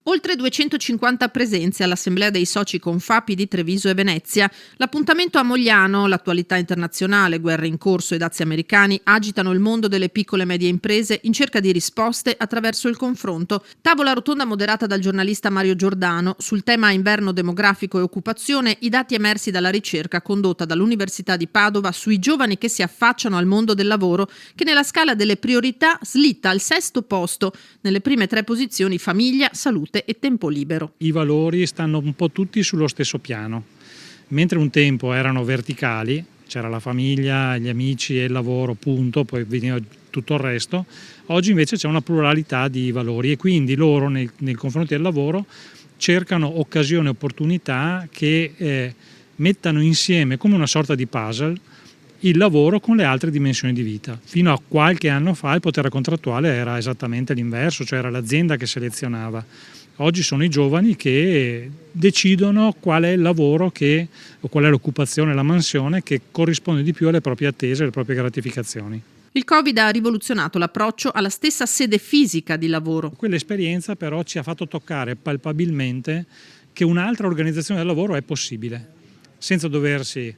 Oltre 250 presenze all'Assemblea dei Soci Confapi di Treviso e Venezia. L'appuntamento a Mogliano, l'attualità internazionale, guerre in corso e dazi americani agitano il mondo delle piccole e medie imprese in cerca di risposte attraverso il confronto. Tavola rotonda moderata dal giornalista Mario Giordano sul tema inverno demografico e occupazione, i dati emersi dalla ricerca condotta dall'Università di Padova sui giovani che si affacciano al mondo del lavoro, che nella scala delle priorità slitta al 6° posto, nelle prime 3 posizioni famiglia, salute e tempo libero. I valori stanno un po' tutti sullo stesso piano, mentre un tempo erano verticali, c'era la famiglia, gli amici e il lavoro, punto, poi veniva tutto il resto. Oggi invece c'è una pluralità di valori e quindi loro nei confronti del lavoro cercano occasioni e opportunità che mettano insieme come una sorta di puzzle il lavoro con le altre dimensioni di vita. Fino a qualche anno fa il potere contrattuale era esattamente l'inverso, cioè era l'azienda che selezionava. Oggi sono i giovani che decidono qual è il lavoro o qual è l'occupazione, la mansione che corrisponde di più alle proprie attese, alle proprie gratificazioni. Il Covid ha rivoluzionato l'approccio alla stessa sede fisica di lavoro. Quell'esperienza però ci ha fatto toccare palpabilmente che un'altra organizzazione del lavoro è possibile, senza doversi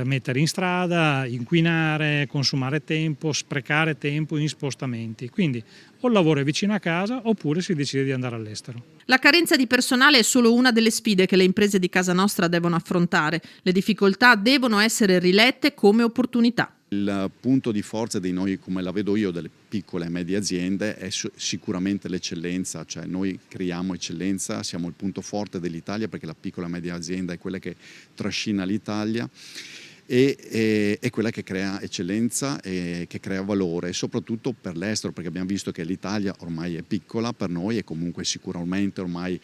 mettere in strada, inquinare, consumare tempo, sprecare tempo in spostamenti. Quindi o il lavoro è vicino a casa oppure si decide di andare all'estero. La carenza di personale è solo una delle sfide che le imprese di casa nostra devono affrontare. Le difficoltà devono essere rilette come opportunità. Il punto di forza di noi, come la vedo io, delle piccole e medie aziende è sicuramente l'eccellenza, cioè noi creiamo eccellenza, siamo il punto forte dell'Italia perché la piccola e media azienda è quella che trascina l'Italia e è quella che crea eccellenza e che crea valore, soprattutto per l'estero, perché abbiamo visto che l'Italia ormai è piccola per noi e comunque sicuramente ormai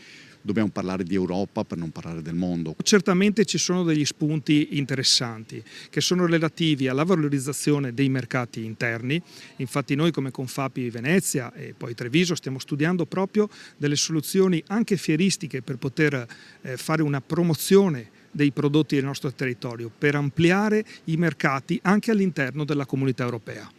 dobbiamo parlare di Europa per non parlare del mondo. Certamente ci sono degli spunti interessanti che sono relativi alla valorizzazione dei mercati interni. Infatti noi come Confapi Venezia e poi Treviso stiamo studiando proprio delle soluzioni anche fieristiche per poter fare una promozione dei prodotti del nostro territorio, per ampliare i mercati anche all'interno della Comunità Europea.